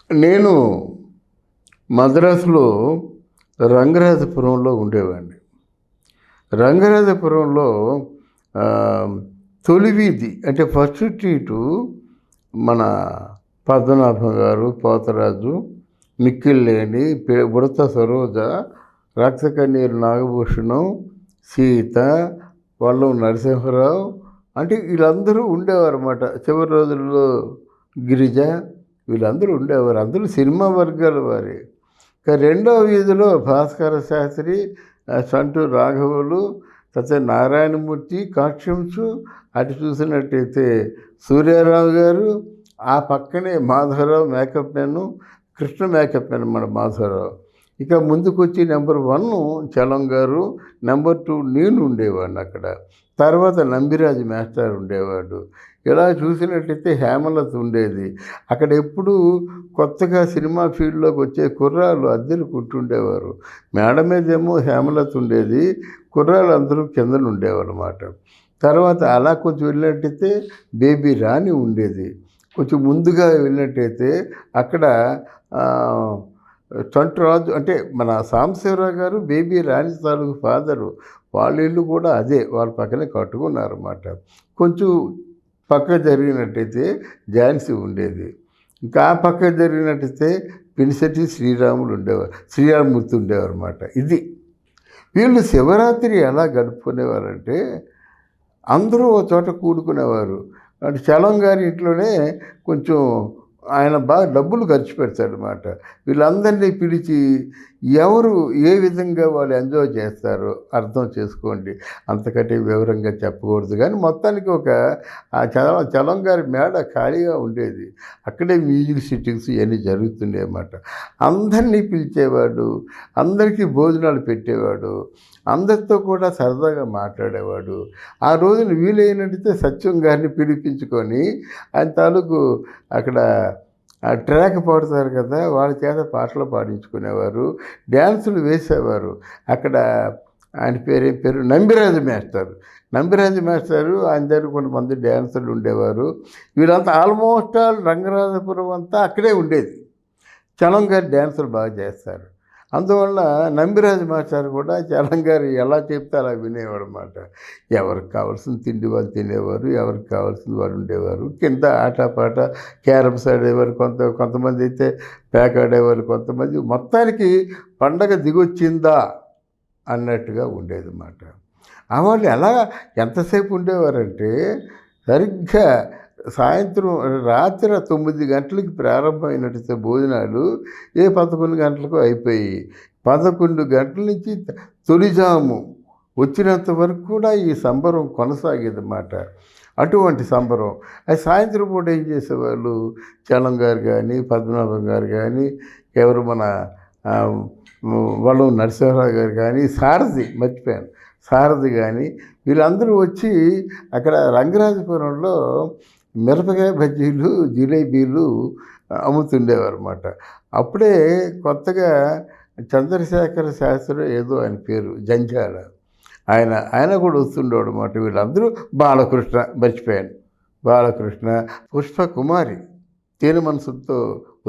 నేను మద్రాసులో రంగరాజపురంలో ఉండేవాడిని. రంగరాజపురంలో తొలి వీధి అంటే ఫస్ట్ స్ట్రీటు మన పద్మనాభం గారు, పోతరాజు, మిక్కిళ్ళేని, బుడత సరోజ, రక్తకన్నీరు నాగభూషణం, సీత, వల్లం నరసింహరావు అంటే వీళ్ళందరూ ఉండేవారు అన్నమాట. చివరి రోజుల్లో గిరిజ వీళ్ళందరూ ఉండేవారు. అందరూ సినిమా వర్గాల వారే. ఇక రెండవ వీధిలో భాస్కర శాస్త్రి, సంటూ రాఘవులు, తర్వాత నారాయణమూర్తి, కాక్షంసు, అటు చూసినట్టయితే సూర్యారావు గారు, ఆ పక్కనే Madhavarao makeup man, Krishna makeup man మన మాధవరావు. ఇక ముందుకు వచ్చి నెంబర్ 1 చలం గారు, నెంబర్ 2 నేను ఉండేవాడిని అక్కడ. తర్వాత నంబిరాజు మాస్టర్ ఉండేవాడు. ఇలా చూసినట్టయితే హేమలత ఉండేది అక్కడ. ఎప్పుడు కొత్తగా సినిమా ఫీల్డ్లోకి వచ్చే కుర్రాళ్ళు అద్దెలు కూర్చుండేవారు. మేడ మీదేమో హేమలత ఉండేది, కుర్రాళ్ళు అందరూ కిందన ఉండేవారు అన్నమాట. తర్వాత అలా కొంచెం వెళ్ళినట్టయితే బేబీ రాణి ఉండేది. కొంచెం ముందుగా వెళ్ళినట్టయితే అక్కడ చంటరాజు అంటే మన సాంబశివరావు గారు బేబీ రాణి తాలూకు ఫాదరు, వాళ్ళ ఇల్లు కూడా అదే, వాళ్ళ పక్కనే కట్టుకున్నారన్నమాట. కొంచెం పక్క జరిగినట్టయితే ఝాన్సీ ఉండేది. ఇంకా ఆ పక్క జరిగినట్టయితే పినిశెట్టి శ్రీరాములు ఉండేవారు, శ్రీరామమూర్తి ఉండేవారు అన్నమాట. ఇది వీళ్ళు శివరాత్రి ఎలా గడుపుకునేవారంటే అందరూ ఒక చోట కూడుకునేవారు. అంటే చలం గారి ఇంట్లోనే కొంచెం ఆయన బాగా డబ్బులు ఖర్చు పెడతాడనమాట. వీళ్ళందరినీ పిలిచి ఎవరు ఏ విధంగా వాళ్ళు ఎంజాయ్ చేస్తారో అర్థం చేసుకోండి. అంతకంటే వివరంగా చెప్పకూడదు. కానీ మొత్తానికి ఒక చలం గారి మేడ ఖాళీగా ఉండేది. అక్కడే మ్యూజిక్ సిట్టింగ్స్ ఇవన్నీ జరుగుతుండే అన్నమాట. అందరినీ పిలిచేవాడు, అందరికీ భోజనాలు పెట్టేవాడు, అందరితో కూడా సరదాగా మాట్లాడేవాడు. ఆ రోజున వీలైనట్టయితే సత్యం గారిని పిలిపించుకొని ఆయన తాలూకు అక్కడ ట్రాక్ పాడుతారు కదా, వాళ్ళ చేత పాటలు పాడించుకునేవారు, డ్యాన్సులు వేసేవారు. అక్కడ ఆయన పేరు నంబిరాజు మాస్టర్. నంబిరాజు మాస్టారు ఆయన దగ్గర కొంతమంది డ్యాన్సర్లు ఉండేవారు. వీళ్ళంతా ఆల్మోస్ట్ ఆల్ రంగరాజపురం అంతా అక్కడే ఉండేది. చలం గారి డ్యాన్సులు బాగా చేస్తారు. అందువల్ల నంబిరాజు మాస్టర్ కూడా చలం గారు ఎలా చెప్తే అలా వినేవాడు అన్నమాట. ఎవరికి కావాల్సిన తిండి వాళ్ళు తినేవారు, ఎవరికి కావాల్సింది వాళ్ళు ఉండేవారు. కింద ఆటపాట క్యారమ్స్ ఆడేవారు, కొంతమంది అయితే ప్యాక్ ఆడేవారు, కొంతమంది. మొత్తానికి పండగ దిగొచ్చిందా అన్నట్టుగా ఉండేది అన్నమాట. ఆ వాళ్ళు ఎలా ఎంతసేపు ఉండేవారంటే సరిగ్గా సాయంత్రం రాత్రి 9 గంటలకి ప్రారంభమైనట్టు భోజనాలు 11 గంటలకు అయిపోయి 11 గంటల నుంచి తొలిజాము వచ్చినంత వరకు కూడా ఈ సంబరం కొనసాగేది అన్నమాట. అటువంటి సంబరం. అది సాయంత్రం పూట ఏం చేసేవాళ్ళు, చలం గారు కానీ, పద్మనాభం గారు కానీ, ఎవరు మన వల్లం నరసింహరావు గారు కానీ, మర్చిపోయాను సారథి కానీ, వీళ్ళందరూ వచ్చి అక్కడ రంగరాజపురంలో మిరపకాయ బజ్జీలు, జిలేబీలు అమ్ముతుండేవారు అన్నమాట. అప్పుడే కొత్తగా చంద్రశేఖర శాస్త్రి ఏదో ఆయన పేరు, జంజాల, ఆయన కూడా వస్తుండేవాడు అన్నమాట. వీళ్ళందరూ బాలకృష్ణ, మర్చిపోయాను బాలకృష్ణ, పుష్పకుమారి, తేనె మనసుతో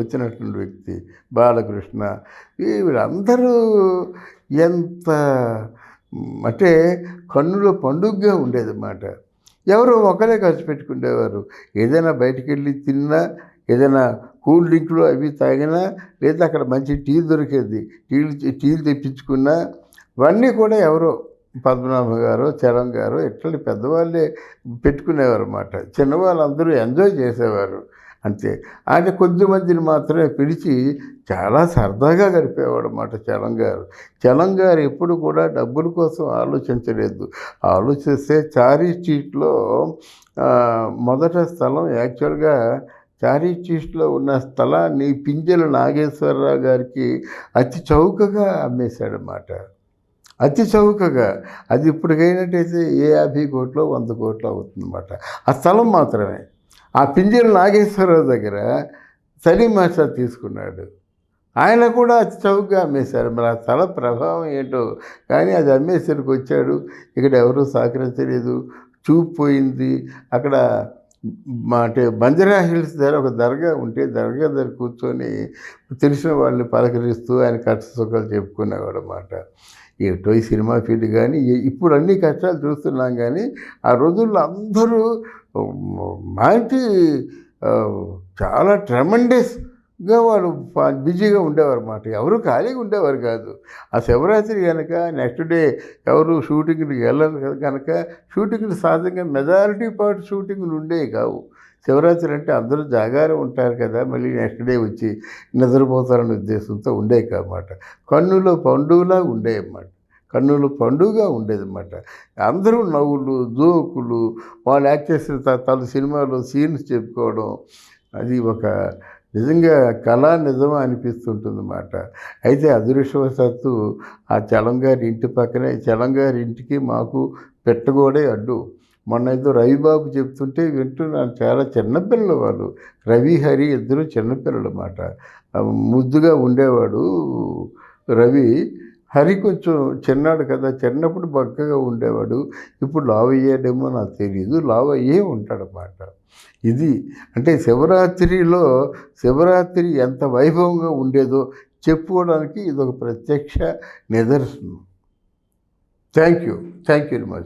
వచ్చినటువంటి వ్యక్తి బాలకృష్ణ. వీళ్ళందరూ ఎంత అంటే కన్నుల పండుగగా ఉండేదన్నమాట. ఎవరో ఒకరే ఖర్చు పెట్టుకునేవారు. ఏదైనా బయటికి వెళ్ళి తిన్నా, ఏదైనా కూల్ డ్రింక్లు అవి తాగినా, లేదా అక్కడ మంచి టీ దొరికేది, టీలు తెప్పించుకున్నా, ఇవన్నీ కూడా ఎవరో పద్మనాభ గారు, చలం గారు ఇట్లాంటి పెద్దవాళ్ళే పెట్టుకునేవారు అన్నమాట. చిన్నవాళ్ళందరూ ఎంజాయ్ చేసేవారు అంతే. ఆయన కొద్దిమందిని మాత్రమే పిలిచి చాలా సరదాగా గడిపేవాడు అన్నమాట చలం గారు ఎప్పుడు కూడా డబ్బుల కోసం ఆలోచించలేదు. ఆలోచిస్తే చారీ స్ట్రీట్లో మొదట స్థలం యాక్చువల్గా చారీ స్ట్రీట్లో ఉన్న స్థలాన్ని పింజల నాగేశ్వరరావు గారికి అతి చౌకగా అమ్మేశాడన్నమాట. అతి చౌకగా. అది ఇప్పటికైనట్టయితే 50 కోట్లు 100 కోట్లు అవుతుందన్నమాట ఆ స్థలం మాత్రమే. ఆ పింజల నాగేశ్వరరావు దగ్గర సలీం మాస్టర్ తీసుకున్నాడు. ఆయన కూడా అతి చౌకగా అమ్మేశారు. మరి ఆ స్థల ప్రభావం ఏంటో కానీ అది అమ్మేసరికి వచ్చాడు. ఇక్కడ ఎవరూ సహకరించలేదు, చూపు పోయింది. అక్కడ అంటే బంజారా హిల్స్ దగ్గర ఒక దర్గా ఉంటే దర్గా దగ్గర కూర్చొని తెలిసిన వాళ్ళని పలకరిస్తూ ఆయన కష్ట సుఖాలు చెప్పుకునేవాడు అన్నమాట. ఏటో ఈ సినిమా ఫీల్డ్ కానీ ఇప్పుడు అన్ని కష్టాలు చూస్తున్నాం కానీ ఆ రోజుల్లో అందరూ మంచి ఆ, చాలా ట్రెమండస్గా వాళ్ళు బిజీగా ఉండేవారు అన్నమాట. ఎవరు ఖాళీగా ఉండేవారు కాదు. ఆ శివరాత్రి కనుక నెక్స్ట్ డే ఎవరు షూటింగ్కి వెళ్ళరు కదా కనుక షూటింగ్లు సహజంగా మెజారిటీ పార్ట్ షూటింగ్లు ఉండేవి కావు. శివరాత్రి అంటే అందరూ జాగారం ఉంటారు కదా, మళ్ళీ నెక్స్ట్ డే వచ్చి నిద్రపోతారనే ఉద్దేశంతో ఉండేవి కాదన్నమాట. కన్నులో పండుగలా ఉండేవి అన్నమాట. కన్నుల పండుగ ఉండేదన్నమాట. అందరూ నవ్వులు జోకులు వాళ్ళు యాక్ట్ చేసిన తన సినిమాలో సీన్స్ చెప్పుకోవడం అది ఒక నిజంగా కళా నిజమా అనిపిస్తుంటుందన్నమాట. అయితే అదృష్టవశాత్తు ఆ చలం గారి ఇంటి పక్కనే చలం గారి ఇంటికి మాకు పెట్టగోడే అడ్డు. మొన్న ఏదో రవిబాబు చెప్తుంటే వింటున్నాను. చాలా చిన్నపిల్లలు వాళ్ళు. రవి హరి ఇద్దరు చిన్నపిల్లలు అన్నమాట. ముద్దుగా ఉండేవాడు రవి. హరి కొంచెం చిన్నాడు కదా, చిన్నప్పుడు బక్కగా ఉండేవాడు. ఇప్పుడు లావు అయ్యాడేమో నాకు తెలియదు, లావు అయ్యే ఉంటాడన్నమాట. ఇది అంటే శివరాత్రి ఎంత వైభవంగా ఉండేదో చెప్పుకోవడానికి ఇదొక ప్రత్యక్ష నిదర్శనం. Thank you very much.